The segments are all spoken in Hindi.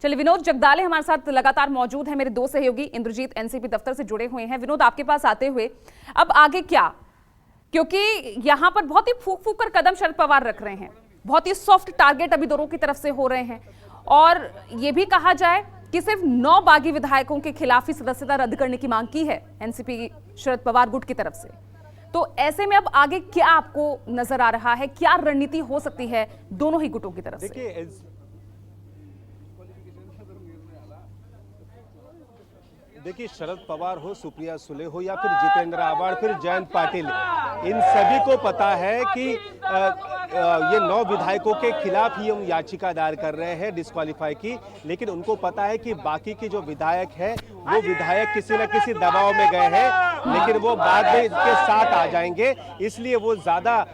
चलिए, विनोद जगदाले हमारे साथ लगातार मौजूद है, मेरे दो सहयोगी इंद्रजीत एनसीपी दफ्तर से जुड़े हुए हैं। विनोद, आपके पास आते हुए अब आगे क्या, क्योंकि यहां पर बहुत ही फूक फूक कर कदम शरद पवार रख रहे हैं, बहुत ही सॉफ्ट टारगेट अभी दोनों की तरफ से हो रहे हैं, और ये भी कहा जाए कि सिर्फ 9 बागी विधायकों के खिलाफ ही सदस्यता रद्द करने की मांग की है एनसीपी शरद पवार गुट की तरफ से। तो ऐसे में अब आगे क्या आपको नजर आ रहा है, क्या रणनीति हो सकती है दोनों ही गुटों की तरफ से? देखिए, शरद पवार हो, सुप्रिया सुले हो या फिर जितेंद्र आव्हाड, फिर जयंत पाटिल, इन सभी को पता है कि ये 9 विधायकों के खिलाफ ही हम याचिका दायर कर रहे हैं डिस्क्वालीफाई की। लेकिन उनको पता है कि बाकी के जो विधायक हैं वो विधायक किसी न किसी दबाव में गए हैं, लेकिन वो बाद में इसके साथ आ जाएंगे। इसलिए वो ज़्यादा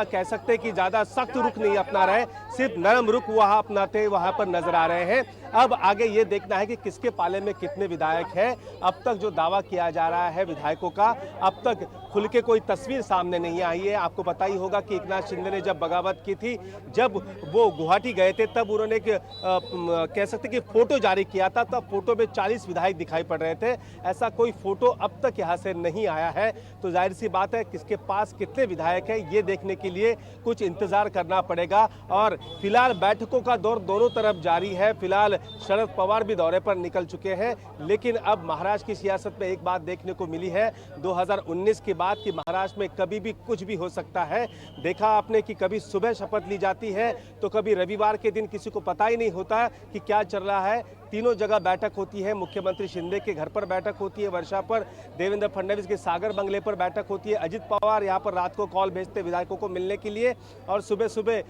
कह सकते हैं कि ज़्यादा सख्त रुख नहीं अपना रहे, सिर्फ नरम रुख अपनाते वहाँ पर नजर आ रहे हैं। अब आगे ये देखना है कि किसके पाले में कितने विधायक हैं। अब तक जो दावा किया जा रहा है विधायकों का, अब तक खुल के कोई तस्वीर सामने नहीं आई है। आपको पता ही होगा कि एकनाथ शिंदे ने जब बगावत की थी, जब वो गुवाहाटी गए थे, तब उन्होंने कह सकते कि फोटो जारी किया था, तब फोटो में 40 विधायक दिखाई पड़ रहे थे। ऐसा कोई फोटो अब तक यहाँ से नहीं आया है। तो जाहिर सी बात है, किसके पास कितने विधायक हैं ये देखने के लिए कुछ इंतजार करना पड़ेगा। और फिलहाल बैठकों का दौर दोनों तरफ जारी है। फिलहाल शरद पवार भी दौरे पर निकल चुके हैं, लेकिन अब महाराष्ट्र की सियासत में एक बात देखने को मिली है 2019 के बाद कि महाराष्ट्र में कभी भी कुछ भी हो सकता है। देखा आपने कि कभी सुबह शपथ ली जाती है तो कभी रविवार के दिन किसी को पता ही नहीं होता कि क्या चल रहा है। तीनों जगह बैठक होती है, मुख्यमंत्री शिंदे के घर पर बैठक होती है वर्षा पर, देवेंद्र फडणवीस के सागर बंगले पर बैठक होती है, अजित पवार यहाँ पर रात को कॉल भेजते विधायकों को मिलने के लिए, और सुबह सुबह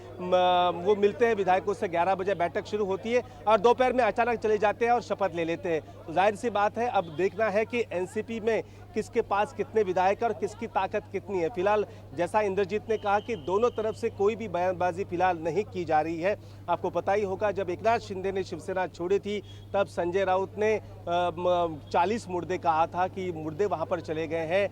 वो मिलते हैं विधायकों से। 11 बजे बैठक शुरू होती है और दोपहर में अचानक चले जाते हैं और शपथ ले लेते हैं। तो जाहिर सी बात है, अब देखना है कि एनसीपी में किसके पास कितने विधायक और किसकी ताकत कितनी है। फिलहाल जैसा इंद्रजीत ने कहा कि दोनों तरफ से कोई भी बयानबाजी फिलहाल नहीं की जा रही है। आपको पता ही होगा, जब एकनाथ शिंदे ने शिवसेना छोड़ी थी तब संजय राउत ने 40 मुर्दे कहा था कि मुर्दे वहां पर चले गए हैं।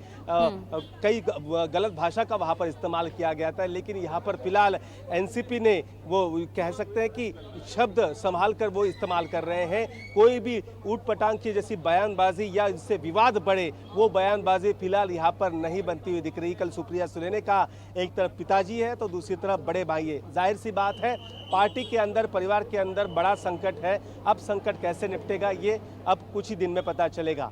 कई गलत भाषा का वहां पर इस्तेमाल किया गया था, लेकिन यहाँ पर फिलहाल एनसीपी ने वो कह सकते हैं कि शब्द संभाल कर वो इस्तेमाल कर रहे हैं। कोई भी ऊट पटांग की जैसी बयानबाजी या जिससे विवाद बढ़े, वो बयानबाजी फिलहाल यहाँ पर नहीं बनती हुई दिख रही। कल सुप्रिया सुले ने कहा एक तरफ पिताजी है तो दूसरी तरफ बड़े भाई है। जाहिर सी बात है, पार्टी के अंदर, परिवार के अंदर बड़ा संकट है। अब संकट कैसे निपटेगा ये अब कुछ ही दिन में पता चलेगा।